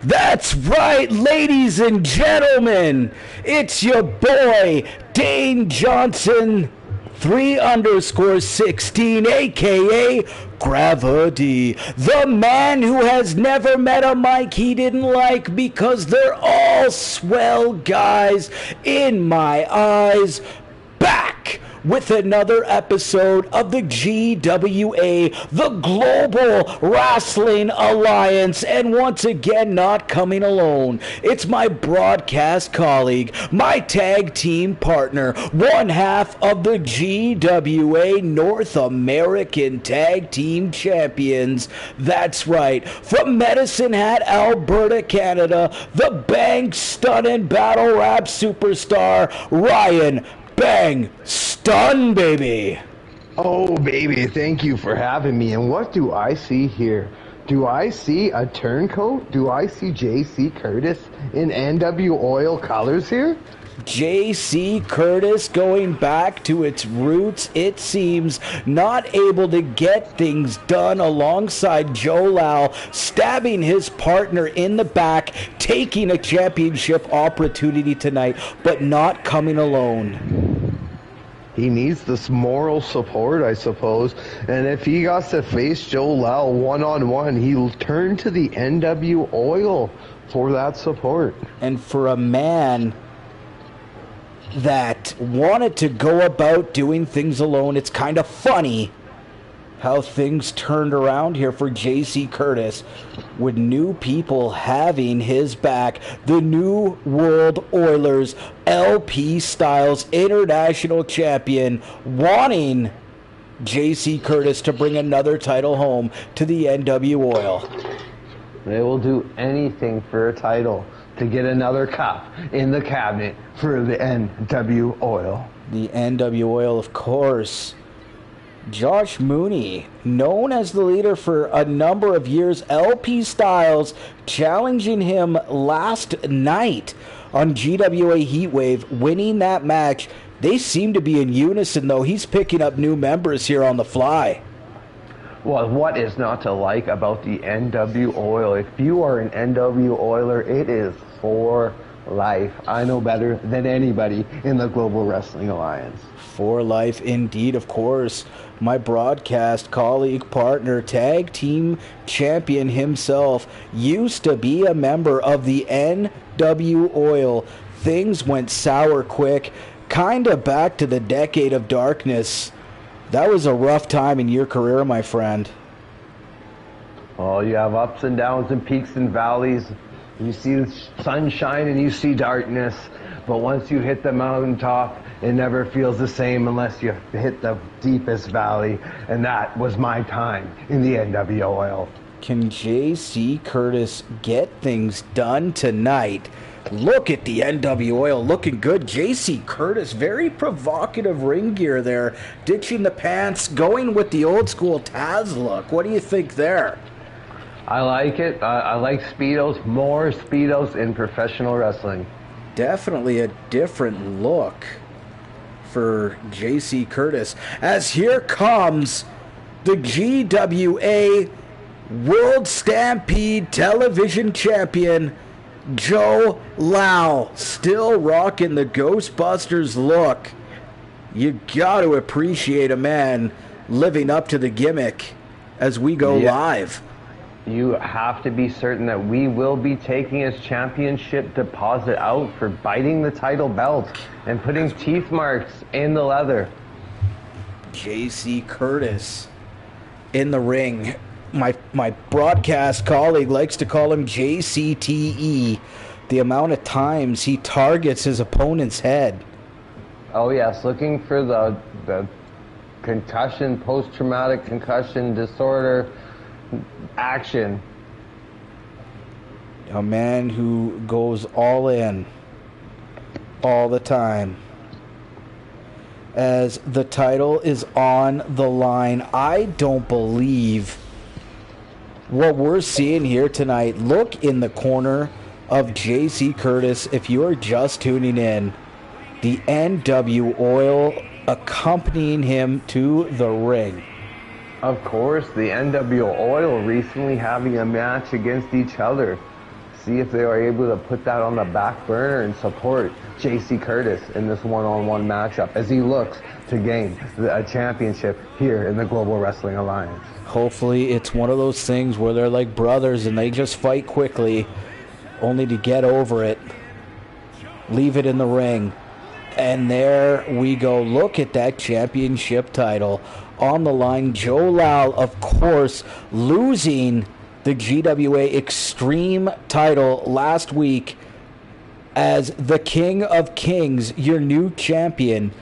That's right, ladies and gentlemen. It's your boy, Dane Johnson, 3_16, aka Gravity. The man who has never met a mic he didn't like because they're all swell guys in my eyes. Back with another episode of the GWA, the Global Wrestling Alliance, and once again, not coming alone. It's my broadcast colleague, my tag team partner, one half of the GWA North American Tag Team Champions. That's right, from Medicine Hat, Alberta, Canada, the bang stunning battle rap superstar, Ryan Bang Stun, baby. Oh, baby, thank you for having me. And what do I see here? Do I see a turncoat? Do I see J.C. Curtis in NW Oil colors here? J.C. Curtis going back to its roots, it seems, not able to get things done alongside Joe Lau, stabbing his partner in the back, taking a championship opportunity tonight, but not coming alone. He needs this moral support, I suppose. And if he got to face Joe Lau one-on-one, he'll turn to the NW Oil for that support. And for a man that wanted to go about doing things alone, it's kind of funny how things turned around here for J.C. Curtis with new people having his back. The New World Oilers LP Styles International Champion wanting J.C. Curtis to bring another title home to the NW Oil. They will do anything for a title, to get another cup in the cabinet for the NW Oil. The NW Oil, of course. Josh Mooney, known as the leader for a number of years, LP Styles challenging him last night on GWA Heatwave, winning that match. They seem to be in unison, though. He's picking up new members here on the fly. Well, what is not to like about the NW Oil? If you are an NW Oiler, it is for life. I know better than anybody in the Global Wrestling Alliance. For life, indeed, of course. My broadcast colleague, partner, tag team champion himself used to be a member of the NW Oil. Things went sour quick, kind of back to the decade of darkness. That was a rough time in your career, my friend. Oh, you have ups and downs and peaks and valleys. You see the sunshine and you see darkness. But once you hit the mountaintop, it never feels the same unless you hit the deepest valley. And that was my time in the NW Oil. Can J.C. Curtis get things done tonight? Look at the NW Oil looking good. J.C. Curtis, very provocative ring gear there. Ditching the pants, going with the old school Taz look. What do you think there? I like it. I like Speedos. More Speedos in professional wrestling. Definitely a different look for J.C. Curtis. As here comes the GWA World Stampede Television Champion, Joe Lau, still rocking the Ghostbusters look. You got to appreciate a man living up to the gimmick as we go live. You have to be certain that we will be taking his championship deposit out for biting the title belt and putting teeth marks in the leather. J.C. Curtis in the ring. My broadcast colleague likes to call him JCTE. The amount of times he targets his opponent's head. Oh yes, looking for the concussion, post-traumatic concussion disorder action. A man who goes all in all the time. As the title is on the line, I don't believe what we're seeing here tonight. Look in the corner of J.C. Curtis. If you are just tuning in, the NW Oil accompanying him to the ring. Of course, the NW Oil recently having a match against each other. see if they are able to put that on the back burner and support JC Curtis in this one-on-one matchup as he looks to gain a championship here in the Global Wrestling Alliance. Hopefully it's one of those things where they're like brothers and they just fight quickly, only to get over it, leave it in the ring. And there we go. Look at that championship title on the line. Joe Lau, of course, losing the GWA Extreme title last week as the King of Kings, your new champion.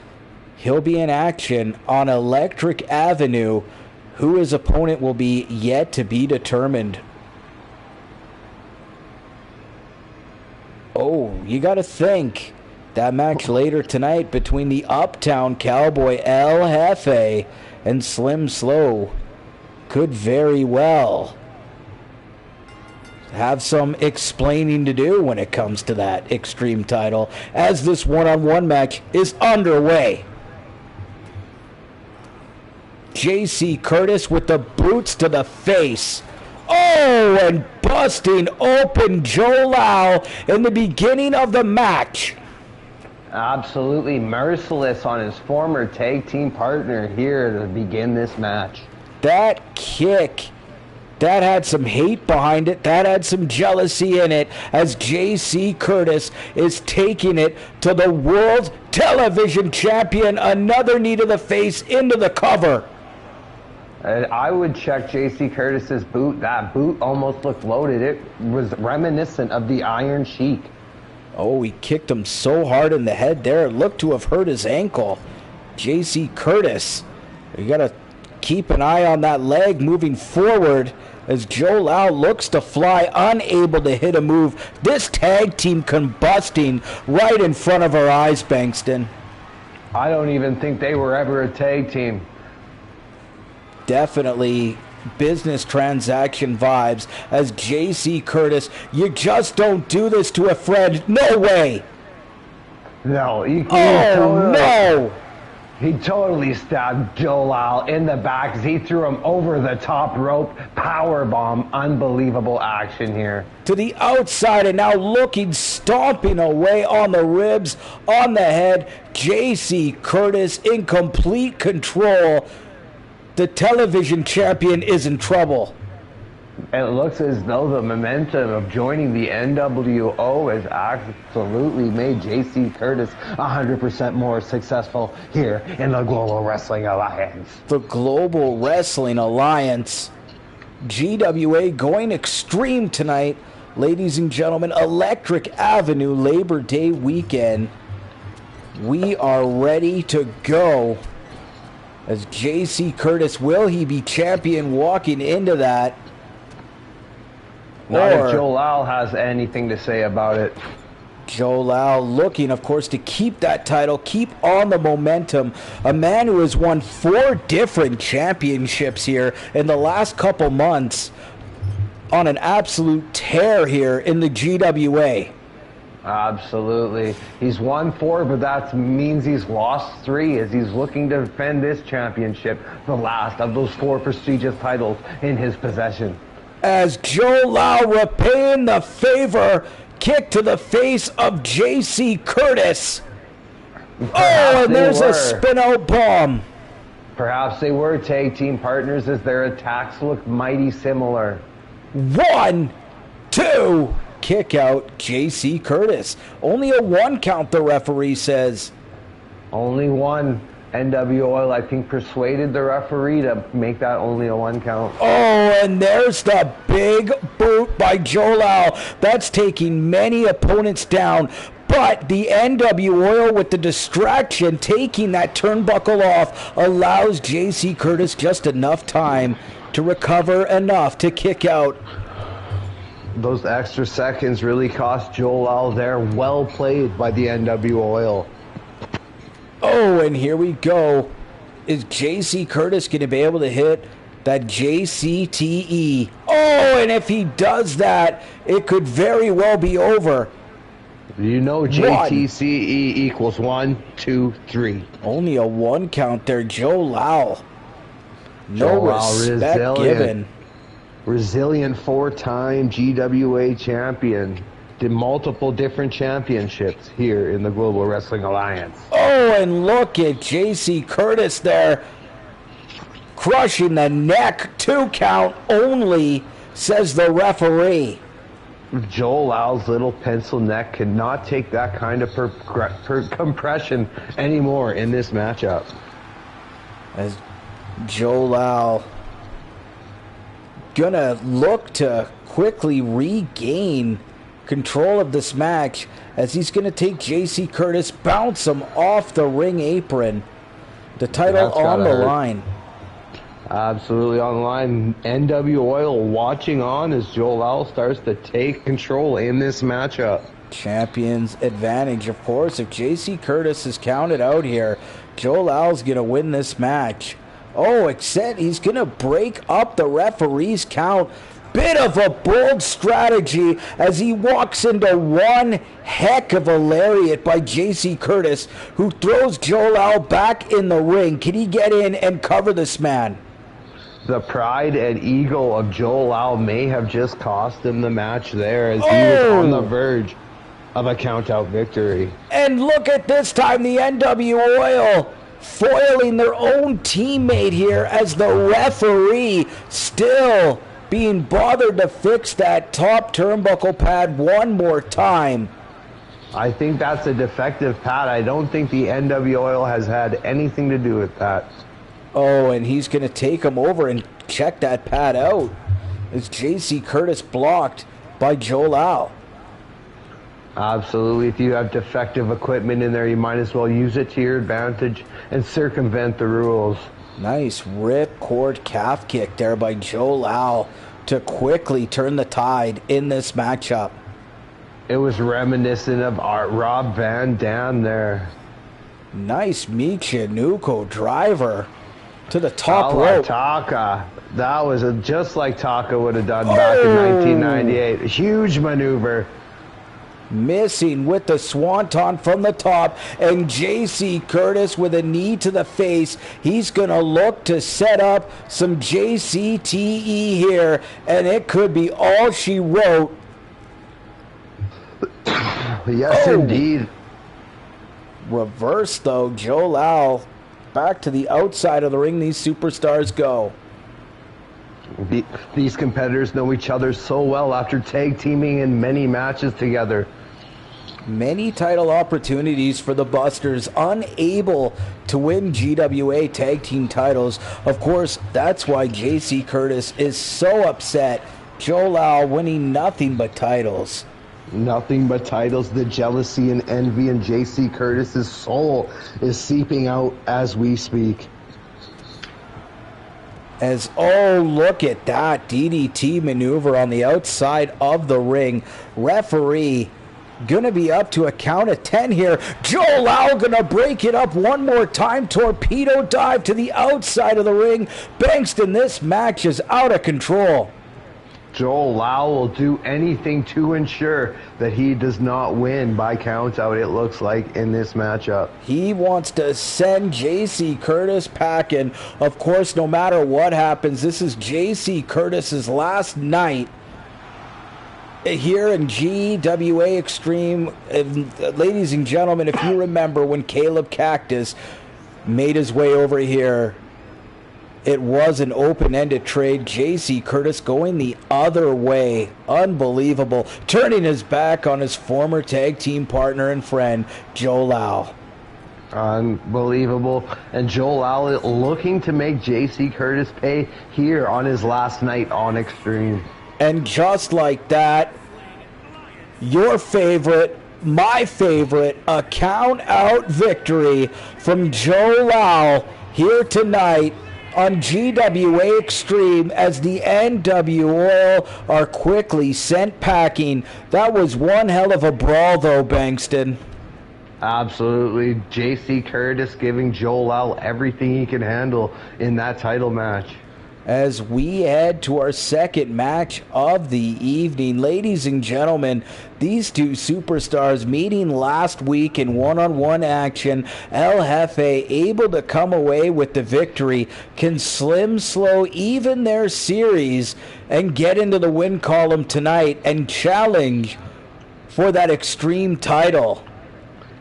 He'll be in action on Electric Avenue. Who his opponent will be yet to be determined. Oh, you got to think. That match later tonight between the Uptown Cowboy El Jefe and Slim Slow could very well have some explaining to do when it comes to that Extreme title as this one-on-one match is underway. JC Curtis with the boots to the face. Oh, and busting open Joe Lau in the beginning of the match. Absolutely merciless on his former tag team partner here to begin this match. That kick, that had some hate behind it. That had some jealousy in it as JC Curtis is taking it to the World Television Champion. Another knee to the face into the cover. I would check JC Curtis's boot. That boot almost looked loaded. It was reminiscent of the Iron Sheik. Oh, he kicked him so hard in the head there. It looked to have hurt his ankle. JC Curtis, you got to keep an eye on that leg moving forward as Joe Lau looks to fly, unable to hit a move. This tag team combusting right in front of our eyes, Bankston. I don't even think they were ever a tag team. Definitely business transaction vibes as JC Curtis, you just don't do this to a friend. No way. No. No. He totally stabbed Joe Lau in the back as he threw him over the top rope. Powerbomb. Unbelievable action here. To the outside and now looking, stomping away on the ribs, on the head. JC Curtis in complete control. The television champion is in trouble. It looks as though the momentum of joining the NWO has absolutely made JC Curtis 100% more successful here in the Global Wrestling Alliance. The Global Wrestling Alliance. GWA going extreme tonight. Ladies and gentlemen, Electric Avenue Labor Day weekend. We are ready to go. As JC Curtis, will he be champion walking into that? Not if Joe Lau has anything to say about it. Joe Lau looking, of course, to keep that title, keep on the momentum. A man who has won 4 different championships here in the last couple months, on an absolute tear here in the GWA. Absolutely. He's won 4, but that means he's lost 3 as he's looking to defend this championship, the last of those 4 prestigious titles in his possession. As Joe Lau repaying the favor, kick to the face of JC Curtis. Oh, and there's a spin-out bomb. Perhaps they were tag team partners as their attacks look mighty similar. 1, 2... Kick out JC Curtis. Only a 1 count, the referee says. Only 1. NWO, I think, persuaded the referee to make that only a 1 count. Oh, and there's the big boot by Joe Lau. That's taking many opponents down. But the NWO with the distraction, taking that turnbuckle off, allows JC Curtis just enough time to recover enough to kick out. Those extra seconds really cost Joe Lau there. Well played by the NWO. Oh, and here we go. Is JC Curtis going to be able to hit that JCTE? Oh, and if he does that, it could very well be over. You know JTCE equals 1, 2, 3. Only a 1 count there. Joe Lau. No respect given. resilient four-time GWA champion. Did multiple different championships here in the Global Wrestling Alliance. Oh, and look at J.C. Curtis there, crushing the neck. 2 count only, says the referee. Joel Lal's little pencil neck cannot take that kind of compression anymore in this matchup. As Joel Lal gonna look to quickly regain control of this match, as he's going to take J.C. Curtis, bounce him off the ring apron. The title on the line. Absolutely on the line. NW Oil watching on as Joel Lal starts to take control in this matchup. Champion's advantage, of course. If J.C. Curtis is counted out here, Joel Lal's going to win this match. Oh, except he's going to break up the referee's count. Bit of a bold strategy as he walks into one heck of a lariat by J.C. Curtis, who throws Joel Lal back in the ring. Can he get in and cover this man? The pride and ego of Joel Lal may have just cost him the match there, as he was on the verge of a count-out victory. And look at this time, the NW Oil foiling their own teammate here, as the referee still being bothered to fix that top turnbuckle pad one more time. I think that's a defective pad. I don't think the NW Oil has had anything to do with that. Oh, and he's going to take him over and check that pad out. As J.C. Curtis blocked by Joel Lal. Absolutely. If you have defective equipment in there, you might as well use it to your advantage and circumvent the rules. Nice ripcord calf kick there by Joel Lal to quickly turn the tide in this matchup. It was reminiscent of Rob Van Dam there. Nice Michinoku driver to the top rope. Taka. That was just like Taka would have done back in 1998. A huge maneuver. Missing with the swanton from the top, and J.C. Curtis with a knee to the face. He's going to look to set up some JCTE here, and it could be all she wrote. Yes, indeed. Reverse, though. Joel Lal back to the outside of the ring. These superstars go. These competitors know each other so well after tag teaming in many matches together. Many title opportunities for the Busters, unable to win GWA tag team titles. Of course, that's why J.C. Curtis is so upset. Joel Lal winning nothing but titles. Nothing but titles. The jealousy and envy in J.C. Curtis's soul is seeping out as we speak. As, oh, look at that DDT maneuver on the outside of the ring. Referee gonna be up to a count of 10 here. Joel Lal gonna break it up one more time. Torpedo dive to the outside of the ring. Bankston, this match is out of control. Joel Lal will do anything to ensure that he does not win by count out, it looks like, in this matchup. He wants to send J.C. Curtis packing. Of course, no matter what happens, this is J.C. Curtis's last night here in GWA Extreme. Ladies and gentlemen, if you remember when Caleb Cactus made his way over here, it was an open-ended trade. J.C. Curtis going the other way. Unbelievable. Turning his back on his former tag team partner and friend, Joel Lal. Unbelievable. And Joel Lal looking to make J.C. Curtis pay here on his last night on Extreme. And just like that, your favorite, my favorite, a count-out victory from Joel Lal here tonight on GWA Extreme, as the NW Oil are quickly sent packing. That was one hell of a brawl, though, Bankston. Absolutely. J.C. Curtis giving Joel Lal everything he can handle in that title match. as we head to our second match of the evening. Ladies and gentlemen, these two superstars meeting last week in one-on-one action. El Jefe able to come away with the victory. Can Slim Slow even their series and get into the win column tonight and challenge for that Extreme title?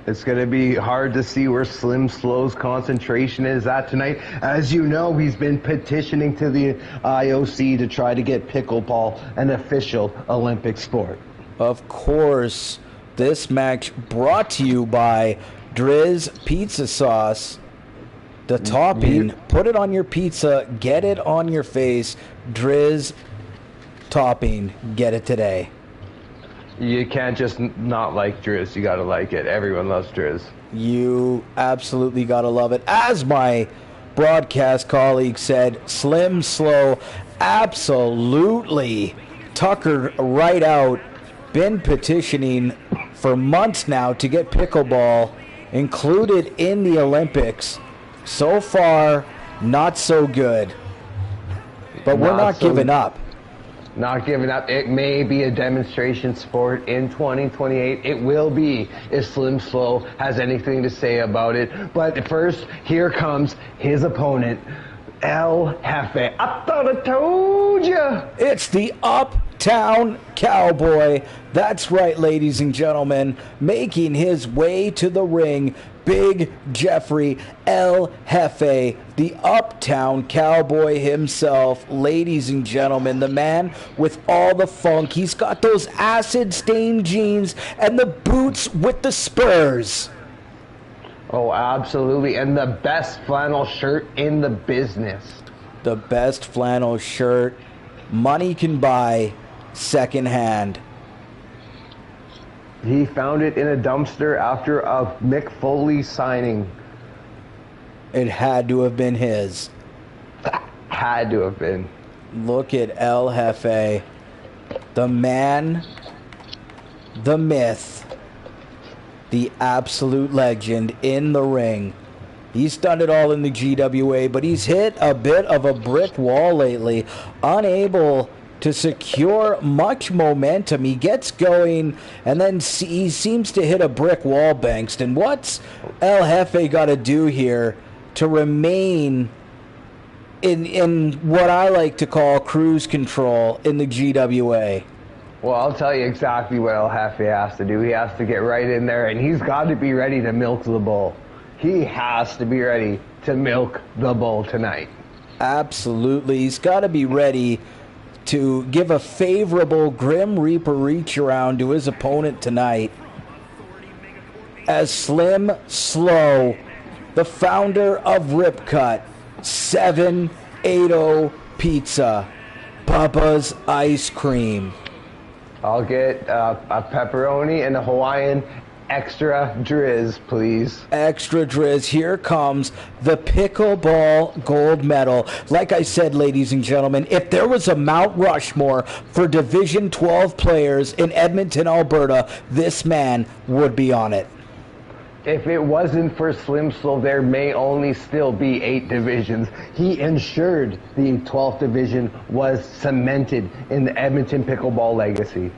It's going to be hard to see where Slim Slow's concentration is at tonight. As you know, he's been petitioning to the IOC to try to get pickleball an official Olympic sport. Of course, this match brought to you by Drizz Pizza Sauce. The topping, put it on your pizza, get it on your face. Drizz topping, get it today. You can't just not like Drizz. You got to like it. Everyone loves Drizz. You absolutely got to love it. As my broadcast colleague said, Slim Slow absolutely tuckered right out. Been petitioning for months now to get pickleball included in the Olympics. So far, not so good. But we're not giving up. Not giving up. It may be a demonstration sport in 2028. It will be if Slim Slow has anything to say about it. But first, here comes his opponent, El Jefe. I thought I told you. It's the Uptown Cowboy. That's right, ladies and gentlemen. Making his way to the ring, Big Jeffrey El Jefe, the Uptown Cowboy himself. Ladies and gentlemen, the man with all the funk. He's got those acid-stained jeans and the boots with the spurs. Oh, absolutely. And the best flannel shirt in the business. The best flannel shirt money can buy secondhand. He found it in a dumpster after a Mick Foley signing. It had to have been his. Had to have been. Look at El Jefe. The man, the myth, the absolute legend in the ring. He's done it all in the GWA, but he's hit a bit of a brick wall lately, unable to secure much momentum. He gets going, and then he seems to hit a brick wall, Bankston. What's El Jefe got to do here to remain in what I like to call cruise control in the GWA? Well, I'll tell you exactly what El Jefe has to do. He has to get right in there, and he's got to be ready to milk the bull. He has to be ready to milk the bull tonight. Absolutely. He's got to be ready to give a favorable Grim Reaper reach around to his opponent tonight. As Slim Slow, the founder of Ripcut, 780 Pizza, Bubba's Ice Cream. I'll get a pepperoni and a Hawaiian extra Drizz, please. Extra Drizz. Here comes the pickleball gold medal. Like I said, ladies and gentlemen, if there was a Mount Rushmore for Division 12 players in Edmonton, Alberta, this man would be on it. If it wasn't for Slim Slow, there may only still be 8 divisions. He ensured the 12th division was cemented in the Edmonton pickleball legacy.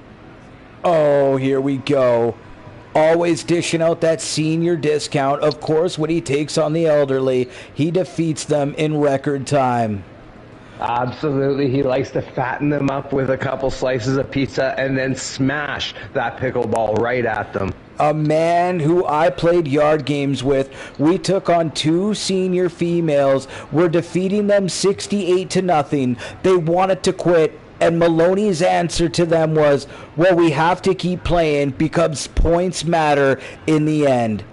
Oh, here we go. Always dishing out that senior discount. Of course, when he takes on the elderly, he defeats them in record time. Absolutely. He likes to fatten them up with a couple slices of pizza and then smash that pickleball right at them. A man who I played yard games with. We took on 2 senior females. We're defeating them 68-0. They wanted to quit. And Maloney's answer to them was, well, we have to keep playing because points matter in the end.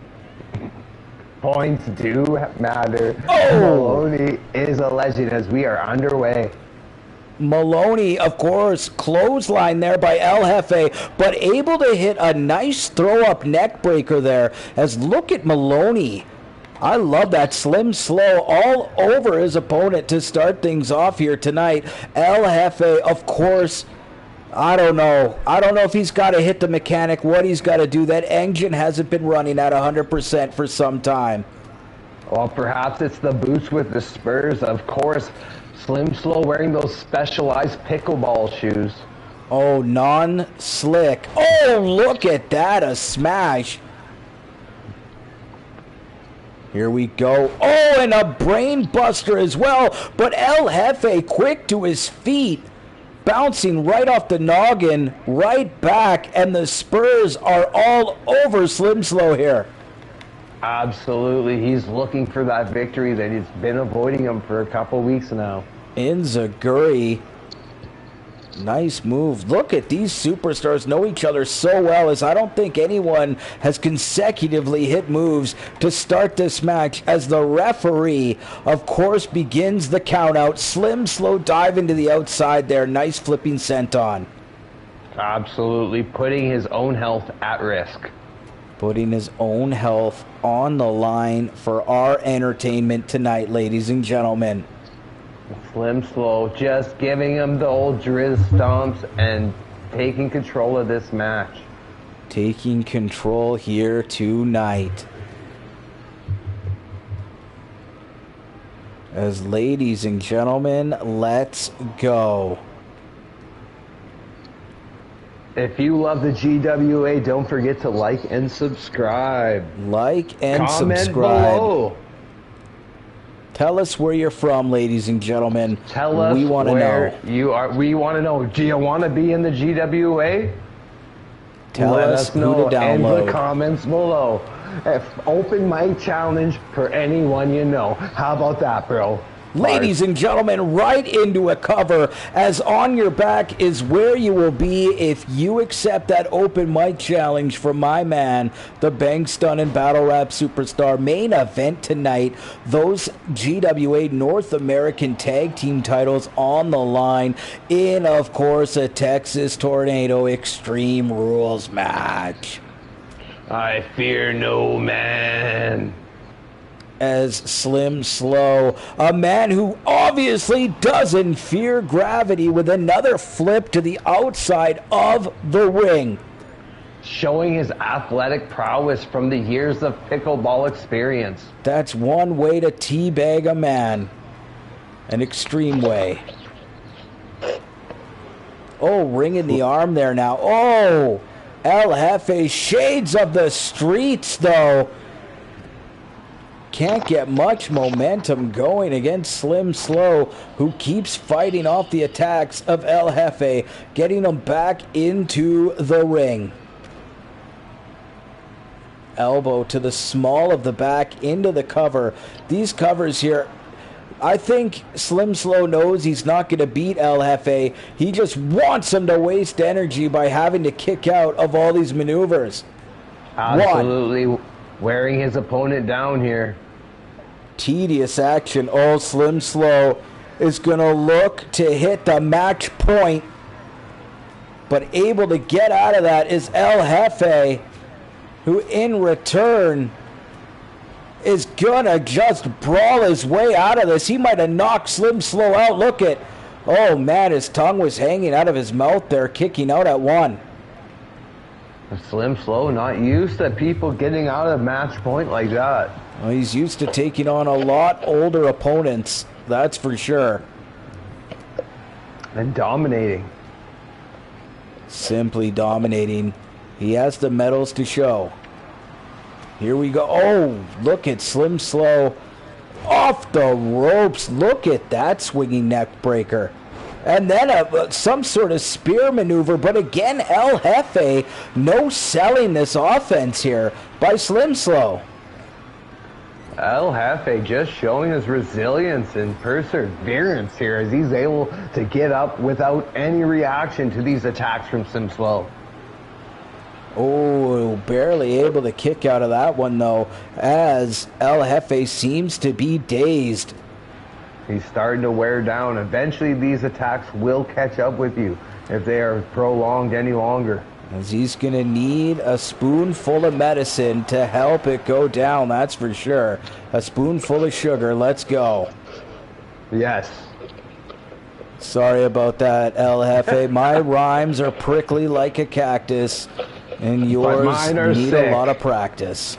Points do matter. Oh! Maloney is a legend as we are underway. Maloney, of course, clothesline there by El Jefe, but able to hit a nice throw-up neck breaker there. As look at Maloney. I love that Slim Slow all over his opponent to start things off here tonight. El Jefe, of course, I don't know. I don't know if he's got to hit the mechanic, what he's got to do. That engine hasn't been running at 100% for some time. Well, perhaps it's the boots with the spurs. Of course, Slim Slow wearing those specialized pickleball shoes. Oh, non-slick. Oh, look at that, a smash. Here we go. Oh, and a brain buster as well. But El Jefe quick to his feet. Bouncing right off the noggin, right back. And the Spurs are all over Slim Slow here. Absolutely. He's looking for that victory that he's been avoiding him for a couple weeks now. Enziguri. Nice move. Look at these superstars know each other so well, as I don't think anyone has consecutively hit moves to start this match, as the referee, of course, begins the count out. Slim Slow dive into the outside there. Nice flipping senton. Absolutely. Putting his own health at risk. Putting his own health on the line for our entertainment tonight, ladies and gentlemen. Slim Slow just giving him the old drizz stomps and taking control of this match. Taking control here tonight. As ladies and gentlemen, let's go. If you love the GWA, don't forget to like and subscribe. Like and Comment subscribe. below. Tell us where you're from, ladies and gentlemen. Tell us we want to where know. you are. We want to know. Do you want to be in the GWA? Tell us who to download. In the comments below. Open mic challenge for anyone you know. How about that, bro? Ladies and gentlemen, right into a cover, as on your back is where you will be if you accept that open mic challenge from my man, the Bang Stun and Battle Rap Superstar. Main event tonight, those GWA North American Tag Team titles on the line in, of course, a Texas Tornado Extreme Rules match. I fear no man. As Slim Slow, a man who obviously doesn't fear gravity, with another flip to the outside of the ring. Showing his athletic prowess from the years of pickleball experience. That's one way to teabag a man. An extreme way. Oh, ringing the arm there now. Oh, El Jefe, shades of the streets though. Can't get much momentum going against Slim Slow, who keeps fighting off the attacks of El Jefe, getting him back into the ring. Elbow to the small of the back into the cover. These covers here, I think Slim Slow knows he's not going to beat El Jefe. He just wants him to waste energy by having to kick out of all these maneuvers. Absolutely. Wearing his opponent down here. Tedious action. Oh, Slim Slow is going to look to hit the match point, but able to get out of that is El Jefe, who in return is going to just brawl his way out of this. He might have knocked Slim Slow out. Look at, oh man, his tongue was hanging out of his mouth there, kicking out at one. Slim Slow not used to people getting out of match point like that. Well, he's used to taking on a lot older opponents, that's for sure. And dominating. Simply dominating. He has the medals to show. Here we go. Oh, look at Slim Slow off the ropes. Look at that swinging neck breaker. And then some sort of spear maneuver. But again, El Jefe, no selling this offense here by Slim Slow. El Jefe just showing his resilience and perseverance here as he's able to get up without any reaction to these attacks from Slim Slow. Oh, barely able to kick out of that one though, as El Jefe seems to be dazed. He's starting to wear down. Eventually these attacks will catch up with you if they are prolonged any longer. As he's going to need a spoonful of medicine to help it go down, that's for sure. A spoonful of sugar, let's go. Yes. Sorry about that, El Jefe. My rhymes are prickly like a cactus, and yours mine are need sick. a lot of practice.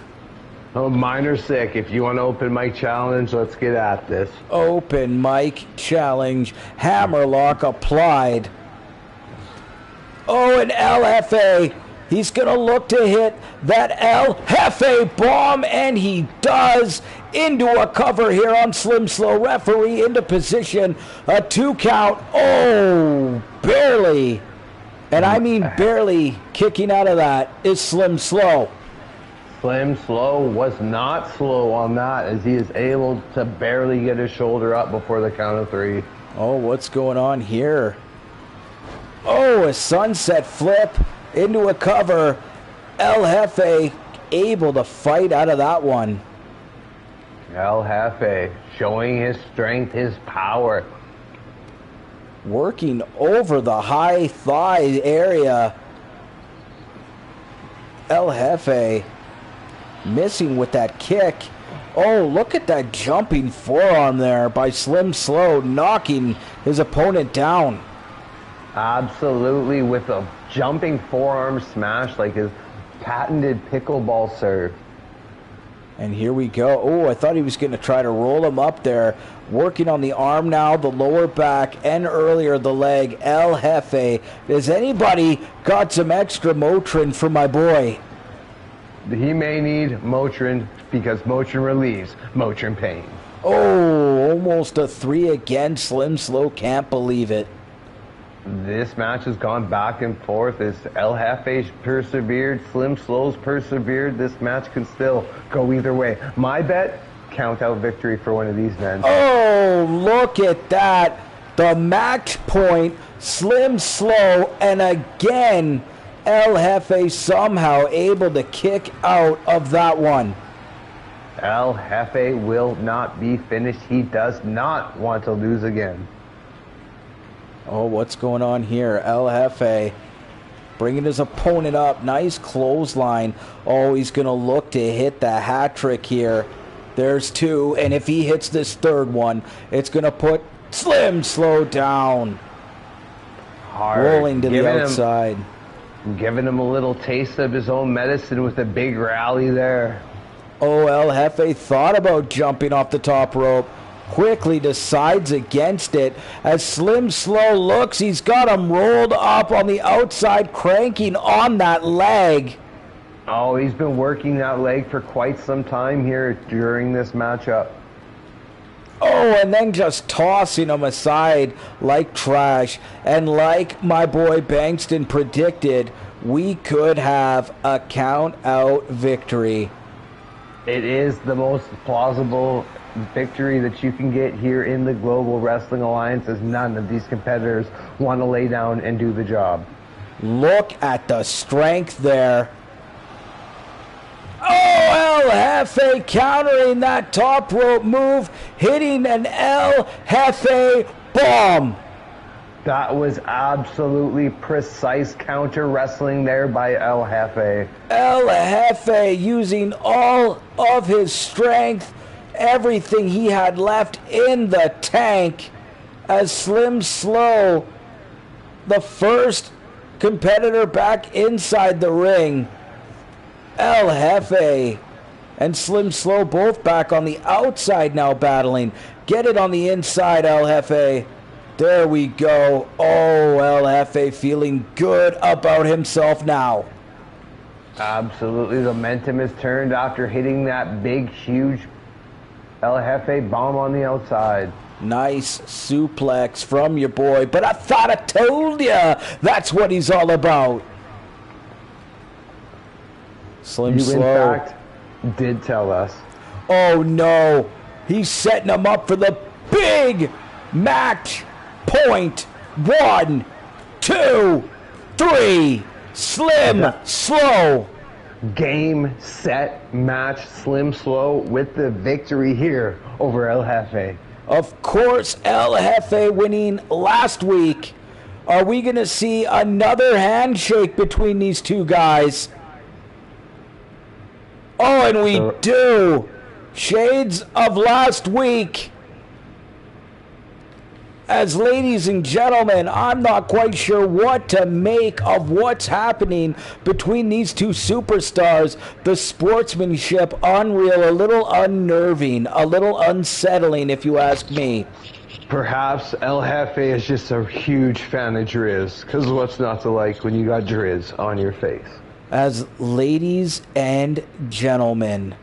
Oh, mine are sick. If you want to open mic challenge, let's get at this. Open mic challenge. Hammerlock applied. Oh, an LFA. He's going to look to hit that El Jefe bomb, and he does, into a cover here on Slim Slow. Referee into position. A 2 count. Oh, barely. And I mean barely kicking out of that is Slim Slow. Slim Slow was not slow on that, as he is able to barely get his shoulder up before the count of 3. Oh, what's going on here? Oh, a sunset flip into a cover. El Jefe able to fight out of that one. El Jefe showing his strength, his power. Working over the high thigh area. El Jefe missing with that kick. Oh, look at that jumping forearm there by Slim Slow, knocking his opponent down. Absolutely, with a jumping forearm smash like his patented pickleball serve. And here we go. Oh, I thought he was going to try to roll him up there. Working on the arm now, the lower back, and earlier the leg. El Jefe. Has anybody got some extra Motrin for my boy? He may need Motrin because Motrin relieves Motrin pain. Oh, almost a 3 again. Slim Slow can't believe it. This match has gone back and forth as El Jefe persevered, Slim Slow's persevered. This match can still go either way. My bet, count out victory for one of these men. Oh, look at that. The match point, Slim Slow, and again, El Jefe somehow able to kick out of that one. El Jefe will not be finished. He does not want to lose again. Oh, what's going on here? El Jefe bringing his opponent up. Nice clothesline. Oh, he's going to look to hit the hat trick here. There's 2, and if he hits this 3rd one, it's going to put Slim Slow down. Hard. Rolling to the outside. Giving him a little taste of his own medicine with a big rally there. Oh, El Jefe thought about jumping off the top rope. Quickly decides against it as Slim Slow looks. He's got him rolled up on the outside, cranking on that leg. Oh, he's been working that leg for quite some time here during this matchup. Oh, and then just tossing him aside like trash. And like my boy Bankston predicted, we could have a count-out victory. It is the most plausible victory that you can get here in the Global Wrestling Alliance, as none of these competitors want to lay down and do the job. Look at the strength there. Oh, El Jefe countering that top rope move, hitting an El Jefe bomb. That was absolutely precise counter wrestling there by El Jefe. El Jefe using all of his strength, everything he had left in the tank, as Slim Slow, the first competitor back inside the ring. El Jefe and Slim Slow both back on the outside now battling. Get it on the inside, El Jefe. There we go. Oh, El Jefe feeling good about himself now. Absolutely. The momentum is turned after hitting that big, huge El Jefe bomb on the outside. Nice suplex from your boy, but I thought I told ya that's what he's all about. Slim Slow. In fact, did tell us. Oh no, he's setting him up for the big match point. 1, 2, 3. Slim Slow. Game, set, match. Slim Slow with the victory here over El Jefe. Of course, El Jefe winning last week. Are we going to see another handshake between these two guys? Oh, and we do. Shades of last week. As ladies and gentlemen, I'm not quite sure what to make of what's happening between these two superstars. The sportsmanship unreal, a little unnerving, a little unsettling if you ask me. Perhaps El Jefe is just a huge fan of Driz, because what's not to like when you got Driz on your face? As ladies and gentlemen,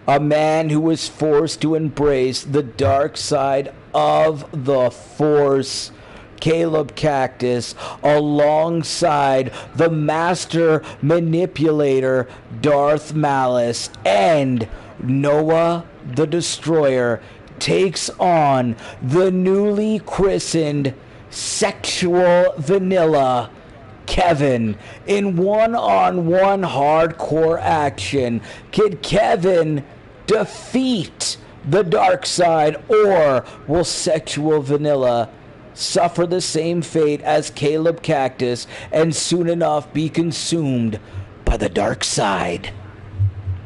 a man who was forced to embrace the dark side of the Force, Caleb Cactus, alongside the master manipulator, Darth Malice, and Noah the Destroyer, takes on the newly christened Sexual Vanilla, Kevin, in one-on-one hardcore action. Could Kevin defeat the dark side, or will Sexual Vanilla suffer the same fate as Caleb Cactus and soon enough be consumed by the dark side?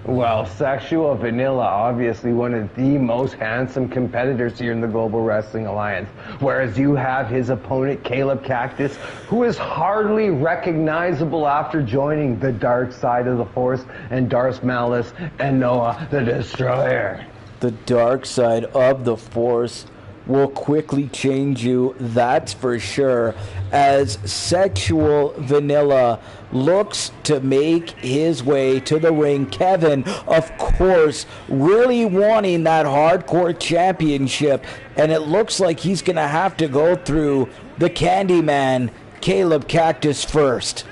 Well, Sexual Vanilla, obviously one of the most handsome competitors here in the Global Wrestling Alliance. Whereas you have his opponent, Caleb Cactus, who is hardly recognizable after joining the dark side of the Force, and Darth Malice and Noah the Destroyer. The dark side of the Force will quickly change you, that's for sure, as Sexual Vanilla looks to make his way to the ring. Kevin, of course, really wanting that hardcore championship, and it looks like he's going to have to go through the Candyman, Caleb Cactus, first.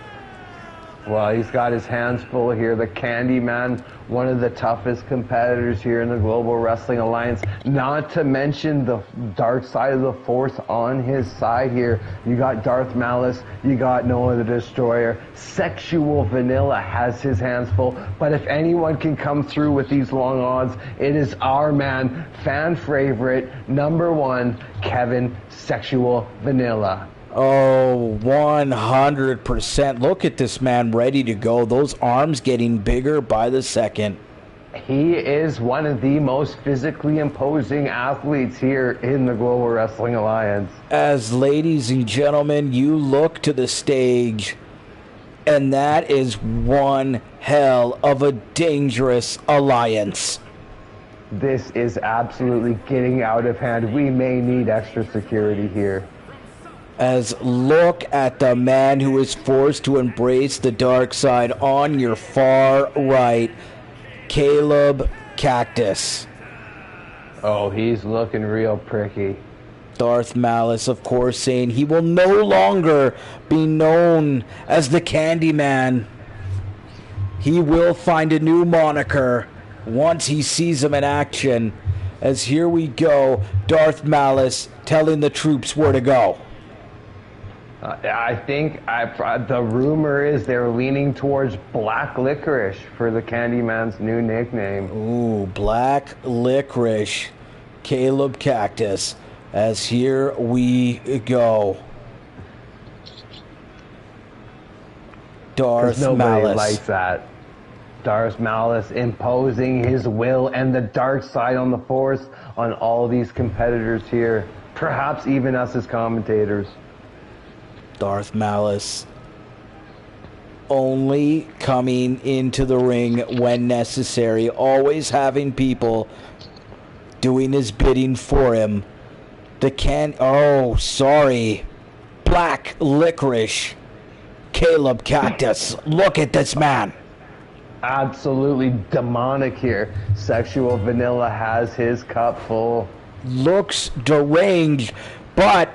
Well, he's got his hands full here. The Candyman, one of the toughest competitors here in the Global Wrestling Alliance. Not to mention the dark side of the Force on his side here. You got Darth Malice, you got Noah the Destroyer. Sexual Vanilla has his hands full. But if anyone can come through with these long odds, it is our man, fan favorite, #1, Kevin Sexual Vanilla. Oh, 100%. Look at this man ready to go. Those arms getting bigger by the second. He is one of the most physically imposing athletes here in the Global Wrestling Alliance. As ladies and gentlemen, you look to the stage, and that is one hell of a dangerous alliance. This is absolutely getting out of hand. We may need extra security here. As look at the man who is forced to embrace the dark side on your far right, Caleb Cactus. Oh, he's looking real pricky. Darth Malice, of course, saying he will no longer be known as the Candyman. He will find a new moniker once he sees him in action. As here we go, Darth Malice telling the troops where to go. I think the rumor is they're leaning towards Black Licorice for the Candyman's new nickname. Ooh, Black Licorice, Caleb Cactus. As here we go. Darth Nobody Malice. likes that. Darth Malice imposing his will and the dark side on the Force on all these competitors here. Perhaps even us as commentators. Darth Malice only coming into the ring when necessary, always having people doing his bidding for him. Black Licorice, Caleb Cactus. Look at this man. Absolutely demonic here. Sexual Vanilla has his cup full. Looks deranged, but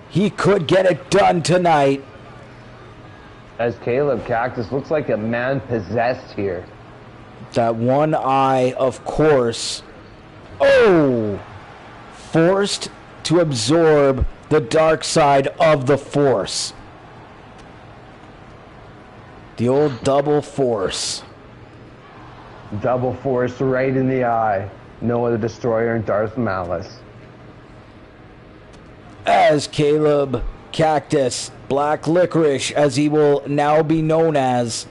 he could get it done tonight. As Caleb Cactus looks like a man possessed here. That one eye, of course. Oh! Forced to absorb the dark side of the Force. The old double force. Double force right in the eye. Noah the Destroyer and Darth Malice. As Caleb Cactus, Black Licorice, as he will now be known as,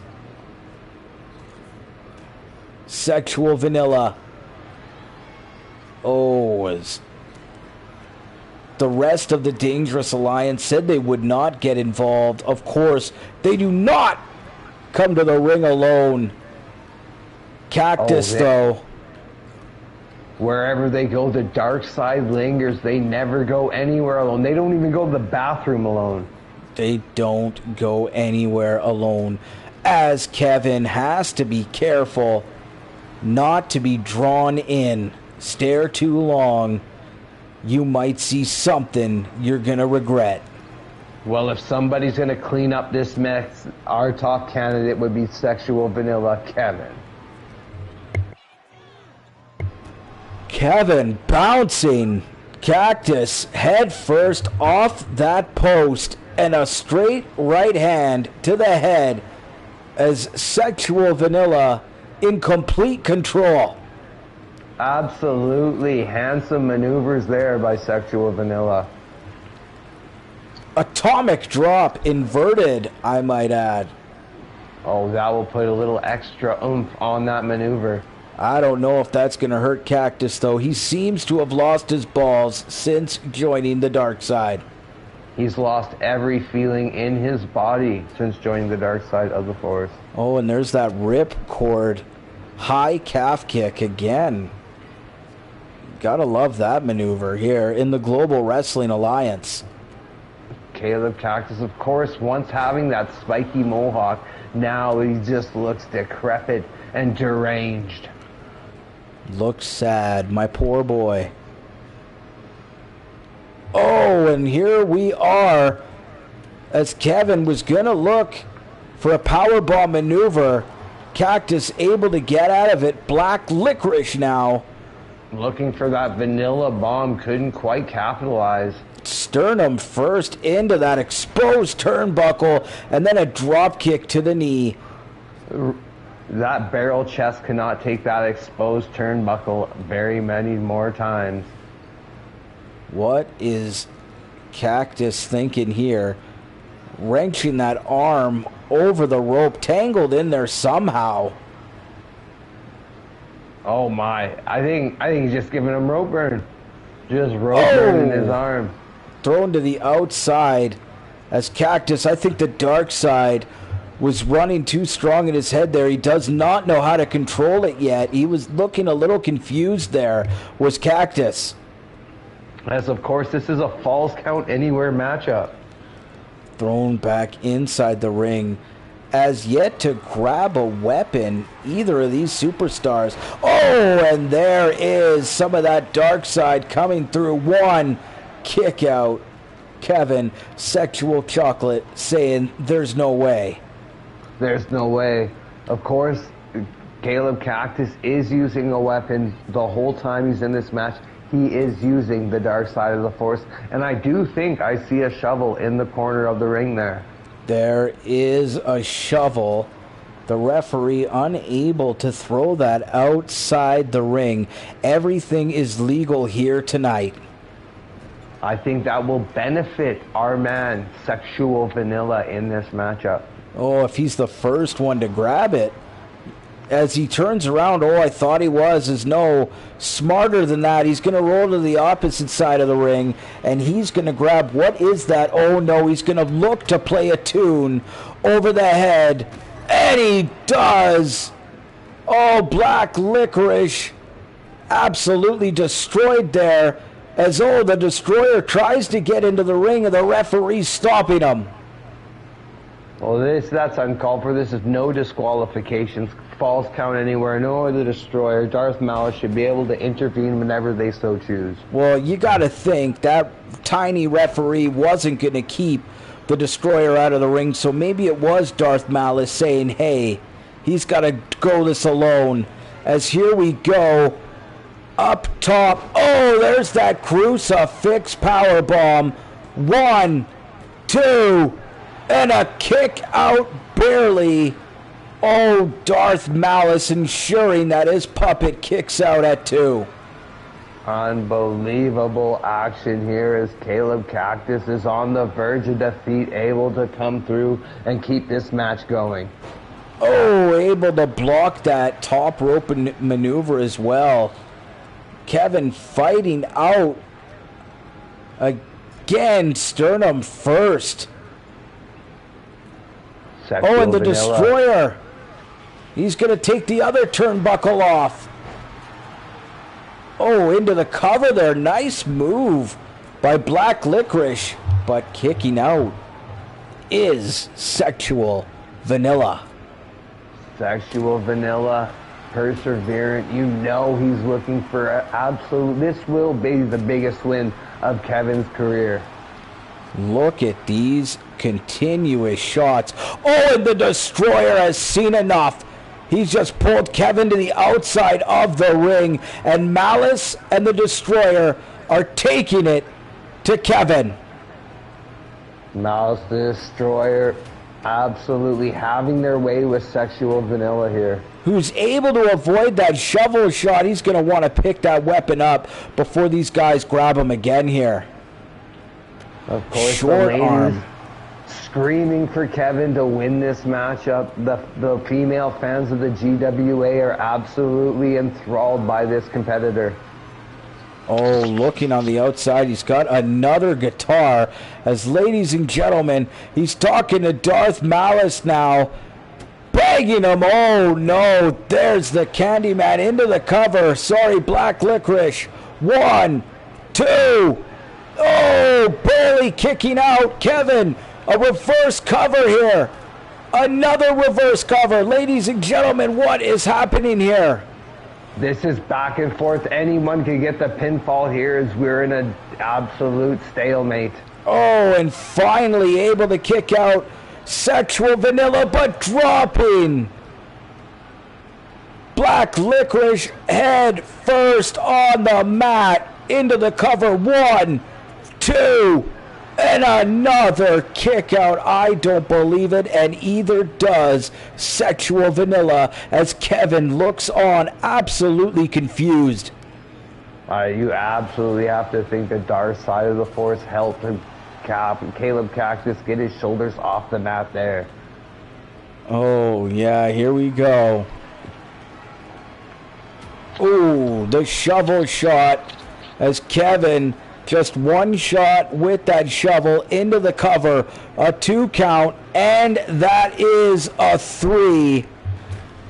Sexual Vanilla. Oh, The rest of the Dangerous Alliance said they would not get involved. Of course, they do not come to the ring alone. Cactus, though. Wherever they go, the dark side lingers. They never go anywhere alone. They don't even go to the bathroom alone. They don't go anywhere alone. As Kevin has to be careful not to be drawn in. Stare too long. You might see something you're going to regret. Well, if somebody's going to clean up this mess, our top candidate would be Sexual Vanilla Kevin. Kevin bouncing Cactus head first off that post and a straight right hand to the head as Sexual Vanilla in complete control. Absolutely handsome maneuvers there by Sexual Vanilla. Atomic drop, inverted, I might add. Oh, that will put a little extra oomph on that maneuver. I don't know if that's going to hurt Cactus, though. He seems to have lost his balls since joining the dark side. He's lost every feeling in his body since joining the dark side of the force. Oh, and there's that ripcord. High calf kick again. Gotta love that maneuver here in the Global Wrestling Alliance. Caleb Cactus, of course, once having that spiky mohawk, now he just looks decrepit and deranged. Looks sad, my poor boy. Oh, and here we are. As Kevin was gonna look for a powerbomb maneuver, Cactus able to get out of it. Black Licorice now. Looking for that vanilla bomb, couldn't quite capitalize. Sternum first into that exposed turnbuckle, and then a drop kick to the knee. That barrel chest cannot take that exposed turnbuckle very many more times. What is Cactus thinking here? Wrenching that arm over the rope, tangled in there somehow. Oh my, I think he's just giving him rope burn. Just rope burn in his arm. Thrown to the outside as Cactus, I think the dark side was running too strong in his head there. He does not know how to control it yet. He was looking a little confused there, was Cactus. As of course, this is a Falls Count Anywhere matchup. Thrown back inside the ring. As yet to grab a weapon, either of these superstars. Oh, and there is some of that dark side coming through. One kick out. Kevin, Sexual Chocolate, saying there's no way. There's no way. Of course, Caleb Cactus is using a weapon the whole time he's in this match. He is using the dark side of the force. And I do think I see a shovel in the corner of the ring there. There is a shovel. The referee unable to throw that outside the ring. Everything is legal here tonight. I think that will benefit our man, Sexual Vanilla, in this matchup. Oh, if he's the first one to grab it. As he turns around, I thought he was, is no, smarter than that. He's going to roll to the opposite side of the ring, and he's going to grab, what is that? Oh no, he's going to look to play a tune over the head, and he does. Oh, Black Licorice absolutely destroyed there, as the Destroyer tries to get into the ring, and the referee's stopping him. Well, that's uncalled for. This is no disqualifications. Falls Count Anywhere. No, the Destroyer, Darth Malice, should be able to intervene whenever they so choose. Well, you got to think that tiny referee wasn't going to keep the Destroyer out of the ring, so maybe it was Darth Malice saying, hey, he's got to go this alone. As here we go, up top. Oh, there's that crucifix powerbomb. 1, 2, and a kick out barely. Oh, Darth Malice ensuring that his puppet kicks out at 2. Unbelievable action here as Caleb Cactus is on the verge of defeat, able to come through and keep this match going. Oh, able to block that top rope maneuver as well. Kevin fighting out Again, sternum first. Sexual And the vanilla. Destroyer. He's going to take the other turnbuckle off. Into the cover there. Nice move by Black Licorice. But kicking out is Sexual Vanilla. Sexual Vanilla, perseverant. You know he's looking for absolute. This will be the biggest win of Kevin's career. Look at these continuous shots. And the Destroyer has seen enough. He's just pulled Kevin to the outside of the ring. And Malice and the Destroyer are taking it to Kevin. Malice the Destroyer absolutely having their way with Sexual Vanilla here. Who's able to avoid that shovel shot. He's going to want to pick that weapon up before these guys grab him again here. Of course, Short the ladies arm. screaming for Kevin to win this matchup. The female fans of the GWA are absolutely enthralled by this competitor. Looking on the outside, he's got another guitar. As ladies and gentlemen, he's talking to Darth Malice now, begging him. Oh no, there's the Candyman into the cover. Sorry, Black Licorice. 1, 2. Barely kicking out. Kevin, a reverse cover here. Another reverse cover. Ladies and gentlemen, what is happening here? This is back and forth. Anyone can get the pinfall here as we're in an absolute stalemate. And finally able to kick out Sexual Vanilla, but dropping Black Licorice head first on the mat into the cover. 1, 2, and another kick out. I don't believe it, and either does Sexual Vanilla as Kevin looks on absolutely confused. You absolutely have to think the dark side of the force helped him, Caleb Cactus get his shoulders off the mat there. Yeah, here we go. The shovel shot as Kevin just one shot with that shovel into the cover. A 2 count, and that is a 3.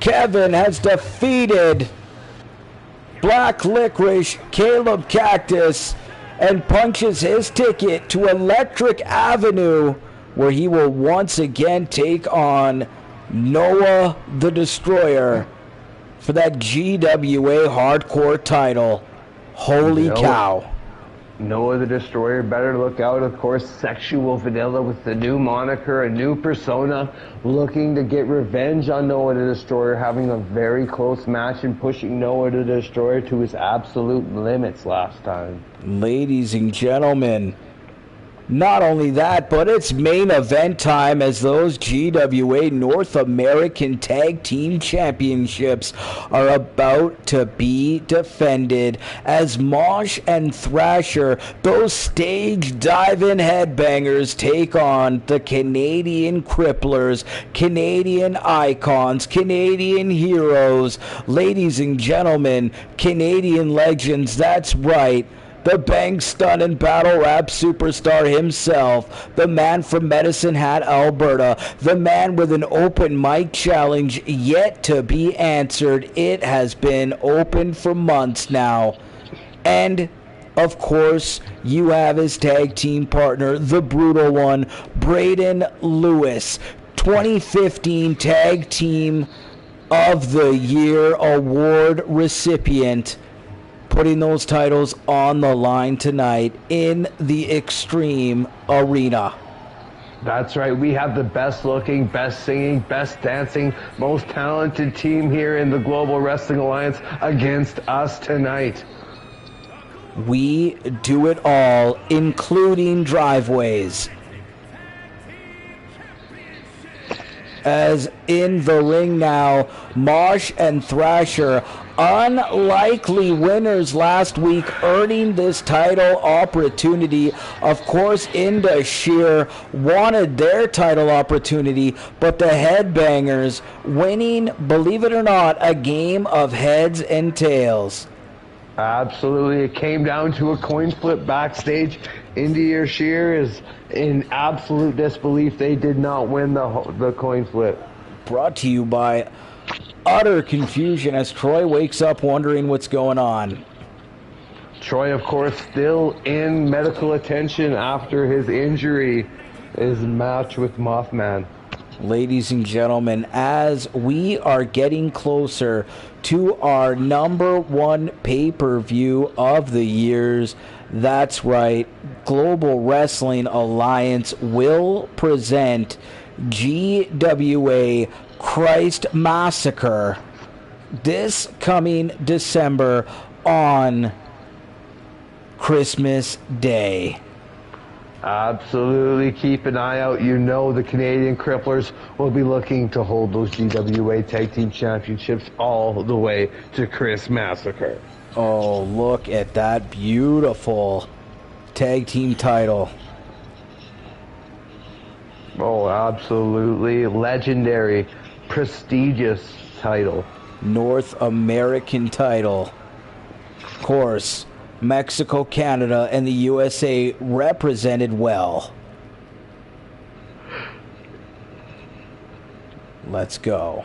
Kevin has defeated Black Licorice, Caleb Cactus, and punches his ticket to Electric Avenue, where he will once again take on Noah the Destroyer for that GWA Hardcore title. Holy cow. Noah the Destroyer better look out. Of course, Sexual Vanilla with the new moniker, a new persona, looking to get revenge on Noah the Destroyer, having a very close match and pushing Noah the Destroyer to his absolute limits last time. Ladies and gentlemen, not only that, but it's main event time as those GWA North American Tag Team Championships are about to be defended as Mosh and Thrasher, those stage diving headbangers, take on the Canadian Cripplers, Canadian Icons, Canadian Heroes, ladies and gentlemen, Canadian Legends, that's right. The Bang Stun and Battle Rap superstar himself, the man from Medicine Hat, Alberta, the man with an open mic challenge yet to be answered. It has been open for months now. And, of course, you have his tag team partner, the brutal one, Braden Lewis, 2015 Tag Team of the Year award recipient, putting those titles on the line tonight in the Extreme Arena. That's right. We have the best looking, best singing, best dancing, most talented team here in the Global Wrestling Alliance against us tonight. We do it all, including driveways. As in the ring now, Mosh and Thrasher, unlikely winners last week, earning this title opportunity. Of course, Inda Sheer wanted their title opportunity, but the Headbangers winning, believe it or not, a game of heads and tails. Absolutely. It came down to a coin flip backstage. India Shear is in absolute disbelief. They did not win the coin flip. Brought to you by utter confusion as Troy wakes up wondering what's going on. Troy, of course, still in medical attention after his injury, his match with Mothman. Ladies and gentlemen, as we are getting closer to our #1 pay-per-view of the years, that's right, Global Wrestling Alliance will present GWA Christ Massacre this coming December on Christmas Day. Absolutely. Keep an eye out. You know the Canadian Cripplers will be looking to hold those GWA Tag Team Championships all the way to Chris Massacre. Oh, look at that beautiful tag team title. Oh, absolutely. Legendary, prestigious title. North American title. Of course, Mexico, Canada, and the USA represented well. Let's go.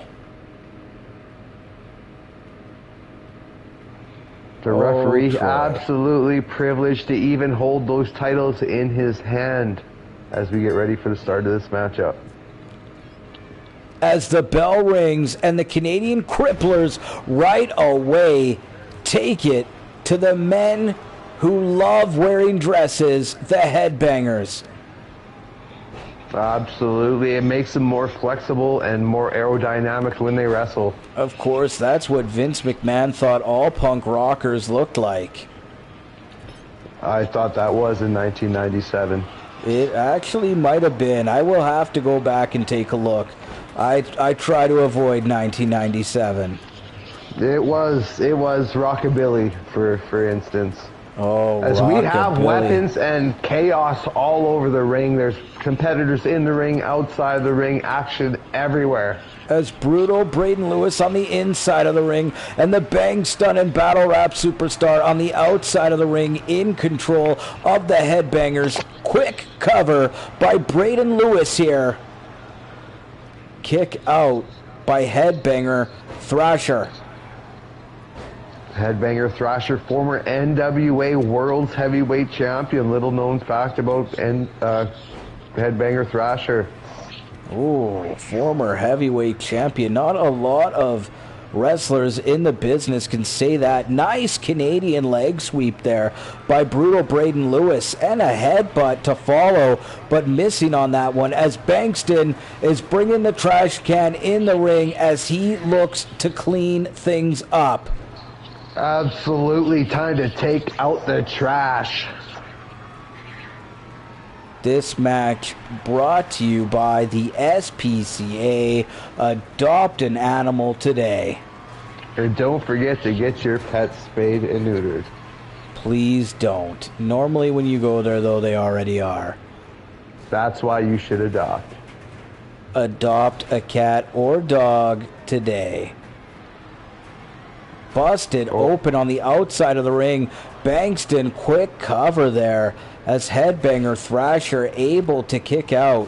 The referee Troy. absolutely privileged to even hold those titles in his hand as we get ready for the start of this matchup. As the bell rings and the Canadian Cripplers right away take it to the men who love wearing dresses, the Headbangers. Absolutely. It makes them more flexible and more aerodynamic when they wrestle. Of course, that's what Vince McMahon thought all punk rockers looked like. I thought that was in 1997. It actually might have been. I will have to go back and take a look. I try to avoid 1997. It was rockabilly, for instance. Oh, as we have rockabilly. weapons and chaos all over the ring. There's competitors in the ring, outside the ring, action everywhere. As Brutal Braden Lewis on the inside of the ring and the Bang Stun and Battle Rap Superstar on the outside of the ring in control of the Headbangers. Quick cover by Braden Lewis here. Kick out by Headbanger Thrasher. Headbanger Thrasher, former NWA World's Heavyweight Champion. Little known fact about Headbanger Thrasher. Ooh, former heavyweight champion. Not a lot of wrestlers in the business can say that. Nice Canadian leg sweep there by Brutal Braden Lewis, and a headbutt to follow, but missing on that one as Bankston is bringing the trash can in the ring as he looks to clean things up. Absolutely time to take out the trash. This match brought to you by the SPCA. Adopt an animal today. And don't forget to get your pets spayed and neutered. Please don't. Normally when you go there, though, they already are. That's why you should adopt. Adopt a cat or dog today. Busted open on the outside of the ring. Bankston, quick cover there as Headbanger Thrasher able to kick out.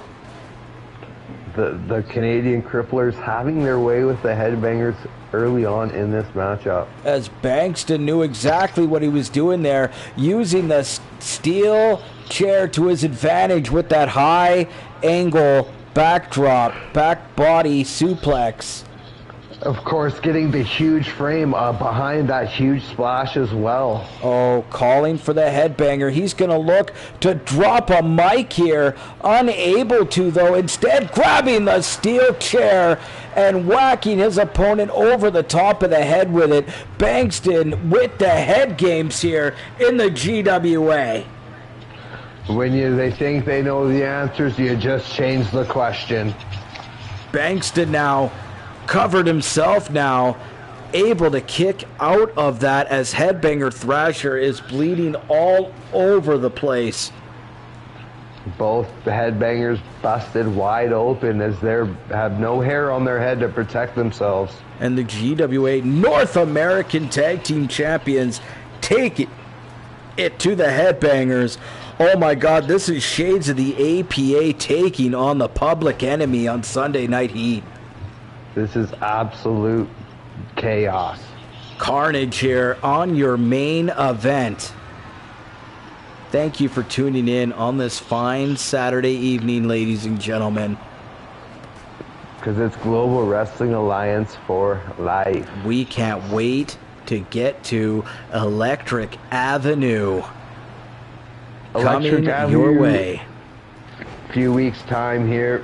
The Canadian Cripplers having their way with the Headbangers early on in this matchup. As Bankston knew exactly what he was doing there, using the steel chair to his advantage with that high angle backdrop, back body suplex. Of course, getting the huge frame behind that huge splash as well. Oh, calling for the Headbanger. He's going to look to drop a mic here. Unable to, though. Instead, grabbing the steel chair and whacking his opponent over the top of the head with it. Bankston with the head games here in the GWA. When they think they know the answers, you just change the question. Bankston now covered himself now, able to kick out of that as Headbanger Thrasher is bleeding all over the place. Both the Headbangers busted wide open as they have no hair on their head to protect themselves. And the GWA North American Tag Team Champions take it to the headbangers. Oh my God, this is shades of the APA taking on the Public Enemy on Sunday Night Heat. This is absolute chaos. Carnage here on your main event. Thank you for tuning in on this fine Saturday evening, ladies and gentlemen. Because it's Global Wrestling Alliance for life. We can't wait to get to Electric Avenue. Coming your way. A few weeks' time here.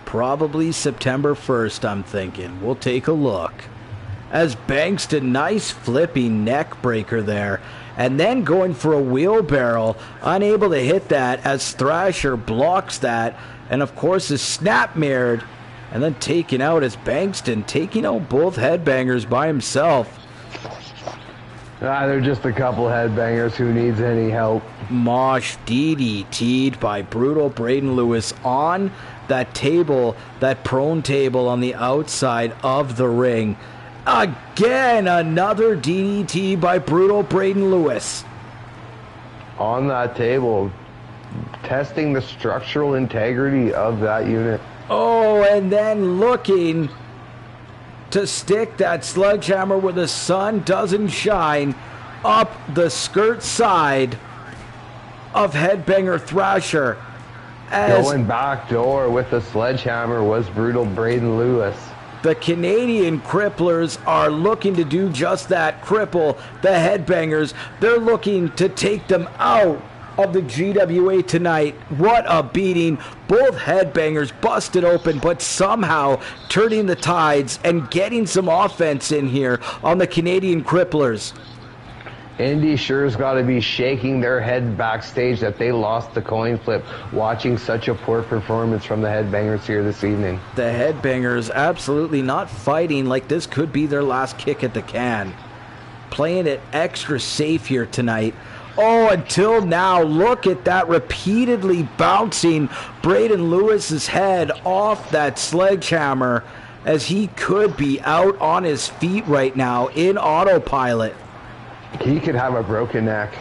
Probably September 1st, I'm thinking. We'll take a look. As Bankston, nice flipping neck breaker there. And then going for a wheelbarrow. Unable to hit that as Thrasher blocks that. And of course is snap mirrored. And then taken out as Bankston taking out both headbangers by himself. They're just a couple headbangers. Who needs any help? Mosh DDT'd by Brutal Braden Lewis on that table, that prone table on the outside of the ring. Again, another DDT by Brutal Braden Lewis. On that table, testing the structural integrity of that unit. Oh, and then looking to stick that sledgehammer where the sun doesn't shine up the skirt side of Headbanger Thrasher. Going back door with the sledgehammer was Brutal Braden Lewis. The Canadian Cripplers are looking to do just that, cripple the Headbangers. They're looking to take them out of the GWA tonight. What a beating. Both Headbangers busted open, but somehow turning the tides and getting some offense in here on the Canadian Cripplers. Indy sure's got to be shaking their head backstage that they lost the coin flip, watching such a poor performance from the Headbangers here this evening. The Headbangers absolutely not fighting like this could be their last kick at the can. Playing it extra safe here tonight. Oh, until now, look at that repeatedly bouncing Braden Lewis's head off that sledgehammer as he could be out on his feet right now in autopilot. He could have a broken neck.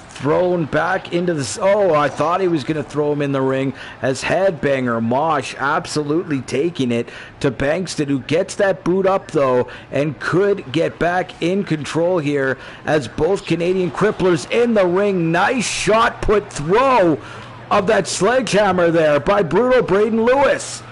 Thrown back into this. Oh, I thought he was going to throw him in the ring as Headbanger Mosh absolutely taking it to Bankston, who gets that boot up though and could get back in control here as both Canadian Cripplers in the ring. Nice shot put throw of that sledgehammer there by Brutal Braden Lewis.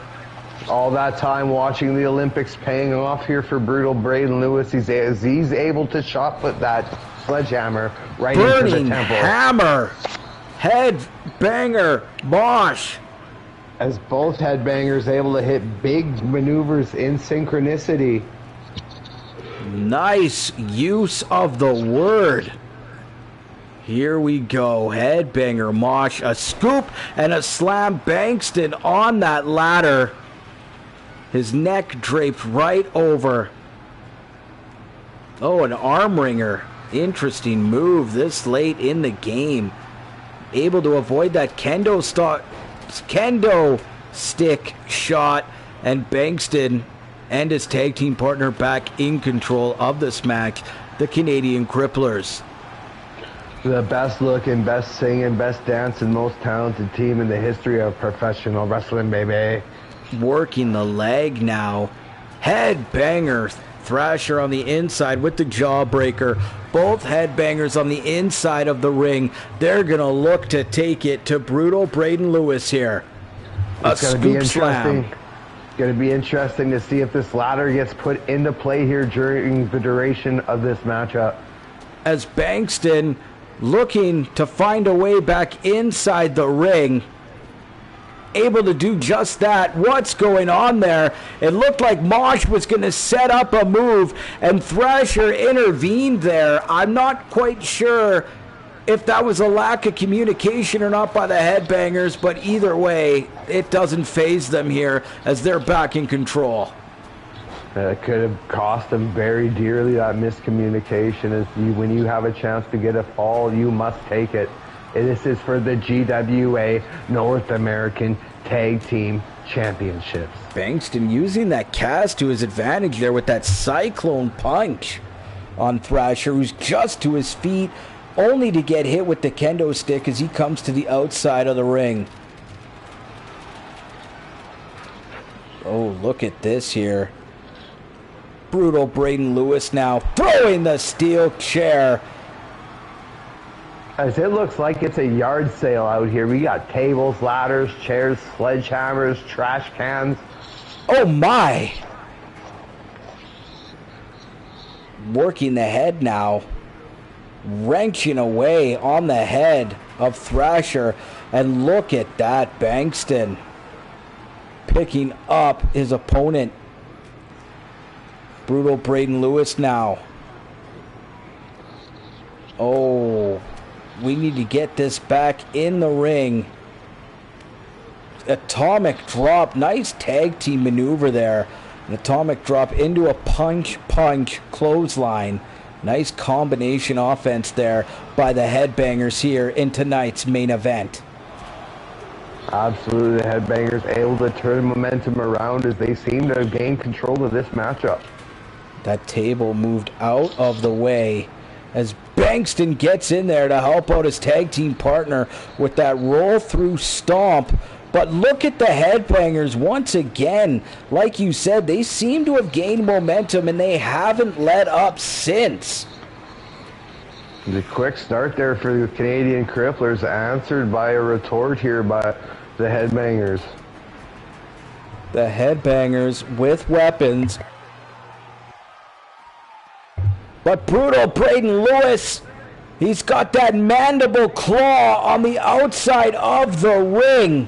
All that time watching the Olympics paying off here for Brutal Braden Lewis. He's able to shot put that sledgehammer right into the temple. Hammer. Headbanger Mosh. As both headbangers able to hit big maneuvers in synchronicity. Nice use of the word. Here we go. Headbanger Mosh. A scoop and a slam. Bankston on that ladder. His neck draped right over. Oh, an arm wringer. Interesting move this late in the game. Able to avoid that kendo stick shot. And Bankston and his tag team partner back in control of this match. The Canadian Cripplers. The best looking, best singing, best dancing, most talented team in the history of professional wrestling, baby. Working the leg now. Headbanger Thrasher on the inside with the jawbreaker. Both headbangers on the inside of the ring. They're going to look to take it to Brutal Braden Lewis here. A scoop slam. It's going to be interesting to see if this ladder gets put into play here during the duration of this matchup. As Bankston looking to find a way back inside the ring. Able to do just that. What's going on there? It looked like Mosh was going to set up a move and Thrasher intervened there. I'm not quite sure if that was a lack of communication or not by the Headbangers, but either way, it doesn't faze them here as they're back in control. It could have cost them very dearly, that miscommunication. When you have a chance to get a fall, you must take it. This is for the GWA North American Tag Team Championships. Bankston using that cast to his advantage there with that Cyclone Punch. on Thrasher, who's just to his feet, only to get hit with the kendo stick as he comes to the outside of the ring. Oh, look at this here. Brutal Braden Lewis now throwing the steel chair. As it looks like it's a yard sale out here. We got tables, ladders, chairs, sledgehammers, trash cans. Oh my! Working the head now. Wrenching away on the head of Thrasher. And look at that, Bankston. Picking up his opponent. Brutal Braden Lewis now. Oh, we need to get this back in the ring. Atomic drop. Nice tag team maneuver there. An atomic drop into a punch clothesline. Nice combination offense there by the Headbangers here in tonight's main event. Absolutely, the Headbangers able to turn momentum around as they seem to have gained control of this matchup. That table moved out of the way as Bankston gets in there to help out his tag team partner with that roll through stomp. But look at the Headbangers once again. Like you said, they seem to have gained momentum and they haven't let up since. The quick start there for the Canadian Cripplers, answered by a retort here by the Headbangers. The Headbangers with weapons. But Brutal Braden Lewis, he's got that mandible claw on the outside of the ring.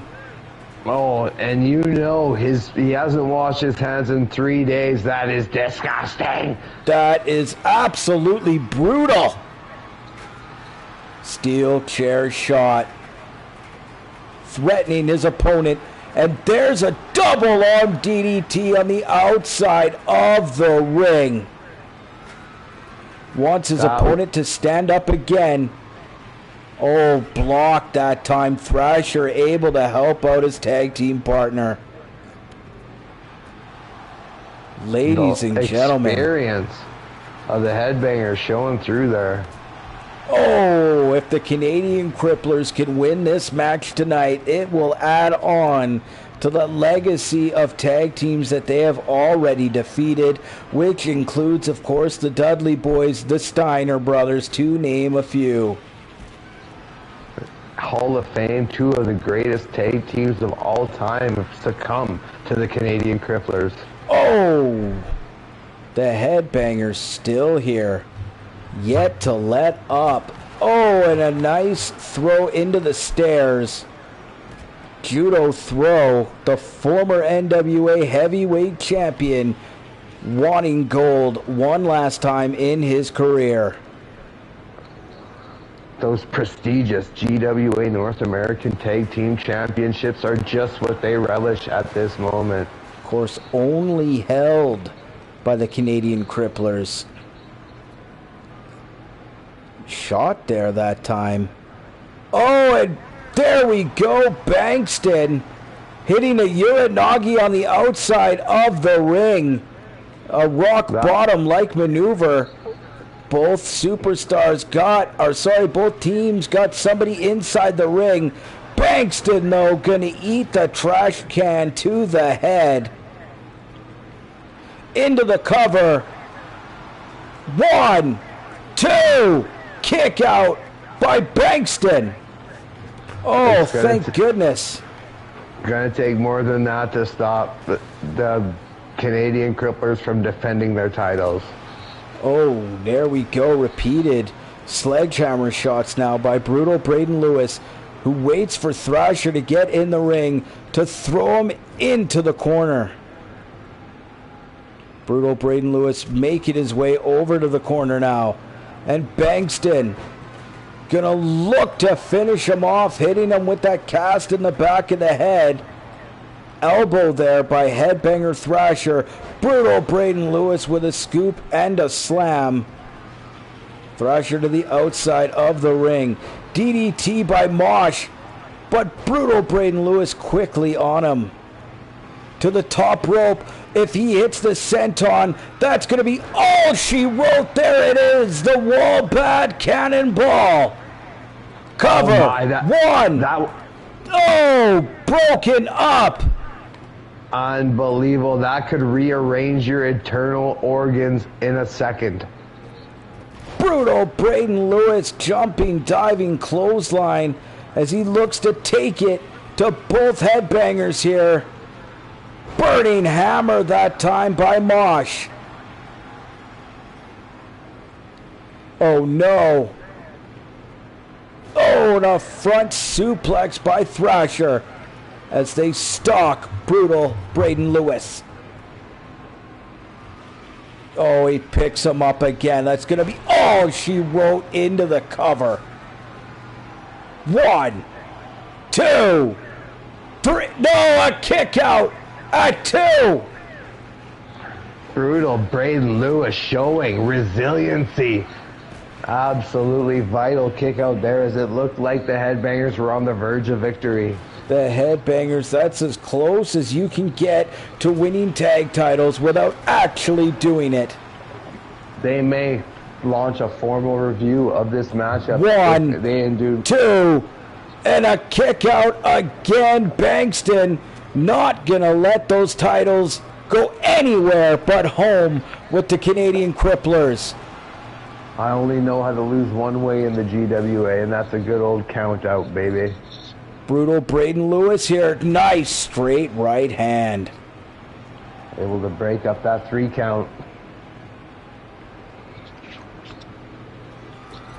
Oh, and you know he hasn't washed his hands in 3 days. That is disgusting. That is absolutely brutal. Steel chair shot. Threatening his opponent. And there's a double arm DDT on the outside of the ring. Wants his opponent to stand up again. Oh, blocked that time. Thrasher able to help out his tag team partner. Ladies and gentlemen. Experience of the Headbangers showing through there. Oh, if the Canadian Cripplers can win this match tonight, it will add on to the legacy of tag teams that they have already defeated, which includes, of course, the Dudley Boys, the Steiner Brothers, to name a few. Hall of Fame, two of the greatest tag teams of all time have succumbed to the Canadian Cripplers. Oh, the Headbangers still here, yet to let up. Oh, and a nice throw into the stairs. Judo throw, the former NWA heavyweight champion, wanting gold one last time in his career. Those prestigious GWA North American Tag Team Championships are just what they relish at this moment. Of course, only held by the Canadian Cripplers. Shot there that time. Oh, and there we go. Bankston hitting a Uranagi on the outside of the ring. A rock bottom-like maneuver. Both superstars both teams got somebody inside the ring. Bankston, though, gonna eat the trash can to the head. Into the cover. 1, 2, kick out by Bankston. Oh, thank goodness. Gonna take more than that to stop the Canadian Cripplers from defending their titles. Oh, there we go. Repeated sledgehammer shots now by Brutal Braden Lewis, who waits for Thrasher to get in the ring to throw him into the corner. Brutal Braden Lewis making his way over to the corner now. And Bankston gonna look to finish him off, hitting him with that cast in the back of the head. Elbow there by Headbanger Thrasher. Brutal Braden Lewis with a scoop and a slam. Thrasher to the outside of the ring. DDT by Mosh, but Brutal Braden Lewis quickly on him. to the top rope. If he hits the senton, that's going to be all she wrote. There it is, the Wallbat Cannonball. Cover. Oh, broken up. Unbelievable. That could rearrange your internal organs in a second. Brutal Braden Lewis jumping, diving clothesline as he looks to take it to both headbangers here. Burning hammer that time by Mosh. Oh no. Oh, and a front suplex by Thrasher as they stalk Brutal Braden Lewis. Oh, he picks him up again. That's going to be all she wrote into the cover. 1, 2, 3. No, a kick out at 2. Brutal Braden Lewis showing resiliency. Absolutely vital kick out there as it looked like the Headbangers were on the verge of victory. The Headbangers, that's as close as you can get to winning tag titles without actually doing it. They may launch a formal review of this matchup. 1, 2, and a kick out again. Bankston not gonna let those titles go anywhere but home with the Canadian Cripplers. I only know how to lose one way in the GWA, and that's a good old count out, baby. Brutal Braden Lewis here. Nice straight right hand. Able to break up that 3 count.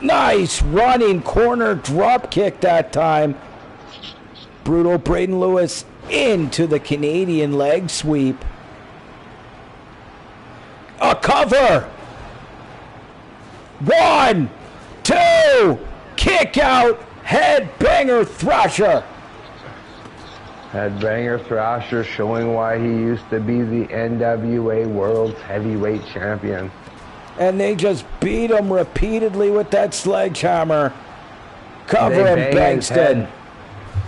Nice running corner drop kick that time. Brutal Braden Lewis into the Canadian leg sweep. A cover. 1, 2, kick out. Headbanger Thrasher. Headbanger Thrasher showing why he used to be the NWA World's Heavyweight Champion. And they just beat him repeatedly with that sledgehammer. Cover him, Bankston.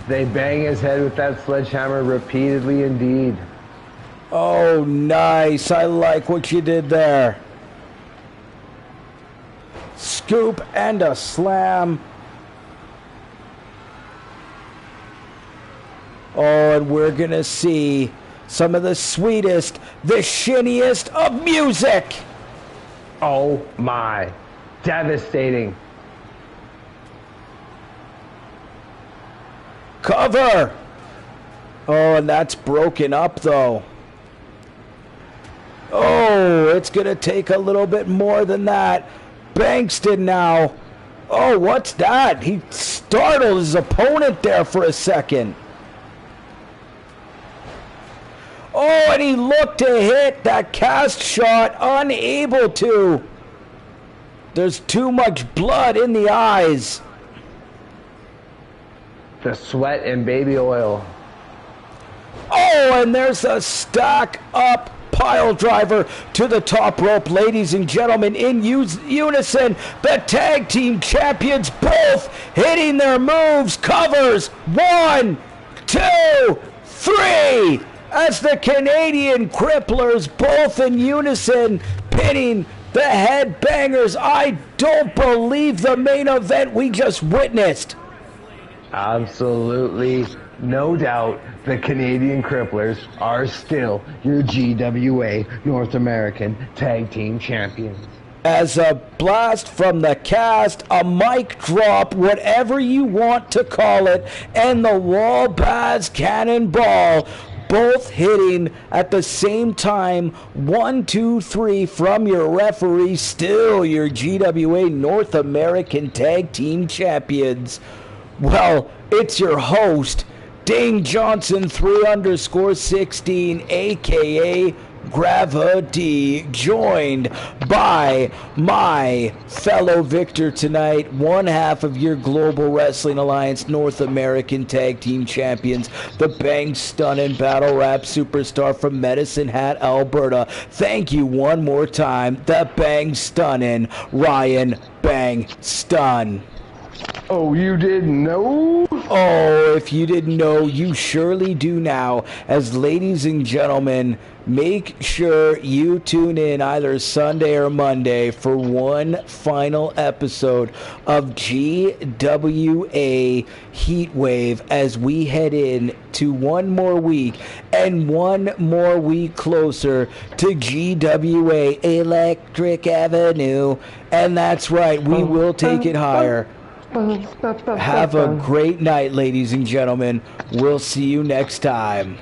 They bang his head with that sledgehammer repeatedly indeed. Oh, nice. I like what you did there. Scoop and a slam. Oh, and we're going to see some of the sweetest, the shiniest of music. Oh my. Devastating. Cover. Oh, and that's broken up though. Oh, it's going to take a little bit more than that. Bankston now. Oh, what's that? He startled his opponent there for a second. Oh, and he looked to hit that cast shot, unable to. There's too much blood in the eyes. The sweat and baby oil. Oh, and there's a stack up pile driver to the top rope. Ladies and gentlemen, in unison, the tag team champions both hitting their moves. Covers. 1, 2, 3. As the Canadian Cripplers both in unison pinning the Headbangers. I don't believe the main event we just witnessed. Absolutely no doubt the Canadian Cripplers are still your GWA North American Tag Team Champions. As a blast from the cast, a mic drop, whatever you want to call it, and the Wallbats Cannonball both hitting at the same time. 1, 2, 3 from your referee. Still your GWA North American Tag Team Champions. Well, it's your host, Dane Johnson 3_16, aka Gravity, joined by my fellow victor tonight, one half of your Global Wrestling Alliance North American Tag Team Champions, the Bang Stunnin' Battle Rap Superstar from Medicine Hat, Alberta. Thank you one more time, the Bang Stunnin' Ryan Bang Stun. Oh, you didn't know? Oh, if you didn't know, you surely do now. As ladies and gentlemen, make sure you tune in either Sunday or Monday for one final episode of GWA Heatwave as we head in to one more week and one more week closer to GWA Electric Avenue. And that's right, we will take it higher. Have a great night, ladies and gentlemen. We'll see you next time.